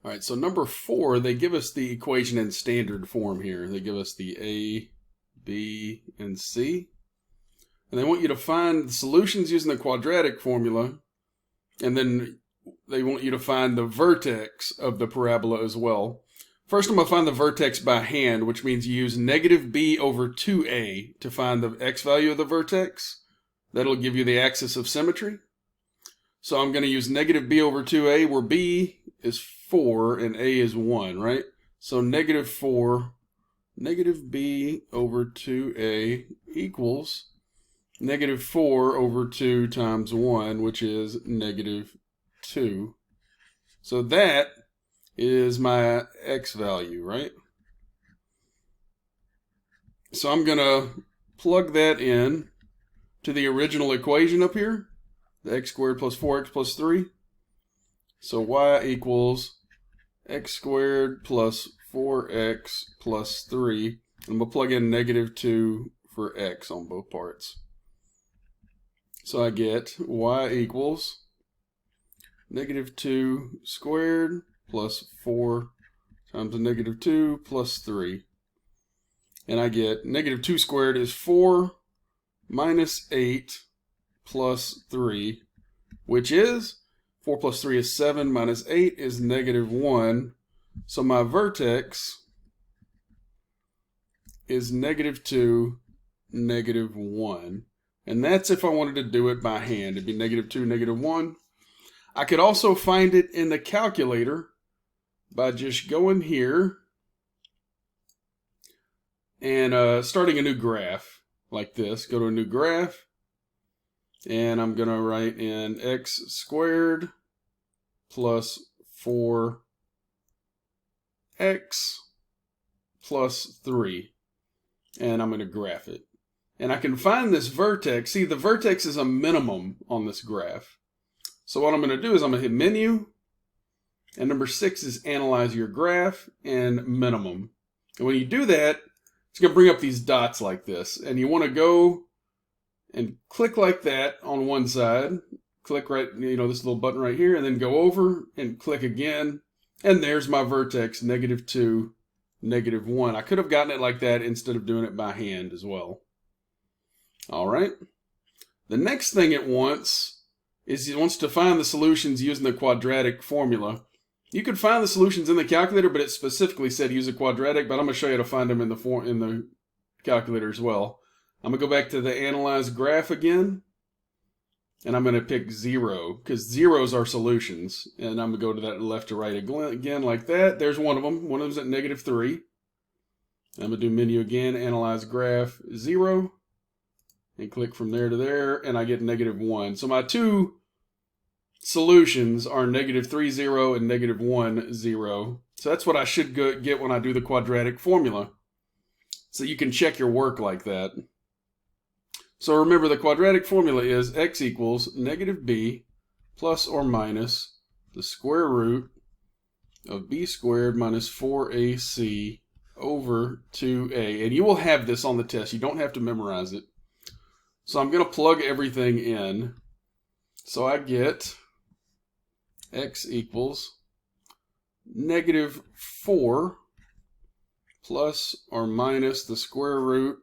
All right, so number 4, they give us the equation in standard form here. They give us the A, B, and C. And they want you to find the solutions using the quadratic formula, and then they want you to find the vertex of the parabola as well. First, I'm going to find the vertex by hand, which means you use negative b over 2a to find the x value of the vertex. That'll give you the axis of symmetry. So I'm going to use negative b over 2a, where b is 4 and a is 1, right? So negative 4, negative b over 2a equals negative 4 over 2 times 1, which is negative 2. So that is my x value, right? So I'm going to plug that in to the original equation up here, the x squared plus 4x plus 3. So y equals x squared plus 4x plus 3. I'm going to plug in negative 2 for x on both parts. So I get y equals negative 2 squared plus 4 times a negative 2 plus 3. And I get negative 2 squared is 4 minus 8 plus 3, which is 4 plus 3 is 7 minus 8 is negative 1. So my vertex is negative 2, negative 1. And that's if I wanted to do it by hand. It'd be negative 2, negative 1. I could also find it in the calculator by just going here and starting a new graph like this. Go to a new graph, and I'm going to write in x squared plus 4x plus 3. And I'm going to graph it. And I can find this vertex. See, the vertex is a minimum on this graph. So what I'm going to do is I'm going to hit menu. And number 6 is analyze your graph and minimum. And when you do that, it's going to bring up these dots like this. And you want to go and click like that on one side. Click right, this little button right here. And then go over and click again. And there's my vertex, negative 2, negative 1. I could have gotten it like that instead of doing it by hand as well. All right. The next thing it wants is it wants to find the solutions using the quadratic formula. You could find the solutions in the calculator, but it specifically said use a quadratic, but I'm going to show you how to find them in the calculator as well. I'm going to go back to the analyze graph again, and I'm going to pick 0, because zeros are solutions. And I'm going to go to that left to right again like that. There's one of them. One of them's at negative 3. I'm going to do menu again, analyze graph 0. And click from there to there, and I get negative 1. So my two solutions are negative 3, 0, and negative 1, 0. So that's what I should get when I do the quadratic formula. So you can check your work like that. So remember, the quadratic formula is x equals negative b plus or minus the square root of b squared minus 4ac over 2a. And you will have this on the test. You don't have to memorize it. So I'm going to plug everything in. So I get x equals negative 4 plus or minus the square root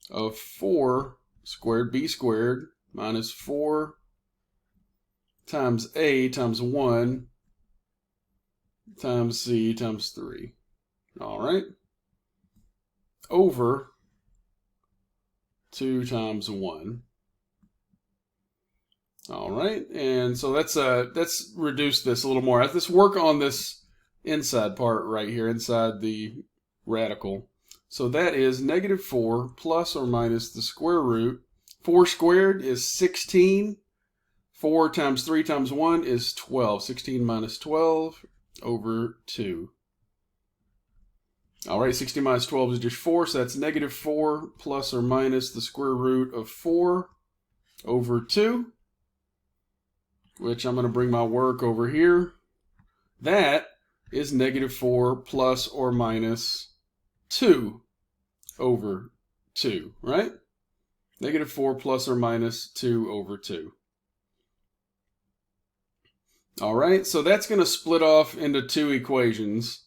of 4 squared b squared minus 4 times a times 1 times c times 3. All right. Over 2 times 1. All right, and so let's reduce this a little more. Let's work on this inside part right here, inside the radical. So that is negative 4 plus or minus the square root. 4 squared is 16. 4 times 3 times 1 is 12. 16 minus 12 over 2. All right, 16 minus 12 is just 4, so that's negative 4 plus or minus the square root of 4 over 2, which I'm going to bring my work over here. That is negative 4 plus or minus 2 over 2, right? Negative 4 plus or minus 2 over 2. All right, so that's going to split off into two equations.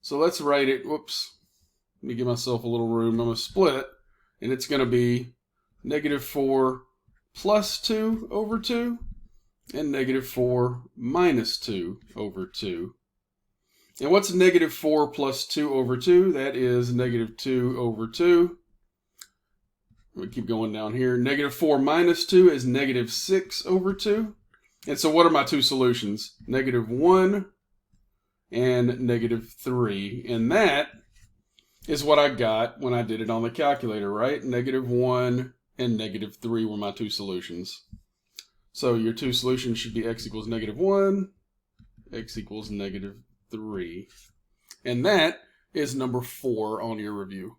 So let's write it. Whoops. Let me give myself a little room. I'm going to split, and it's going to be -4 plus 2 over 2 and -4 minus 2 over 2. And what's -4 plus 2 over 2? That is -2 over 2. We keep going down here. -4 minus 2 is -6 over 2. And so what are my two solutions? -1 and -3. And that is what I got when I did it on the calculator, right? -1 and -3 were my two solutions. So your two solutions should be x equals -1, x equals -3. And that is number 4 on your review.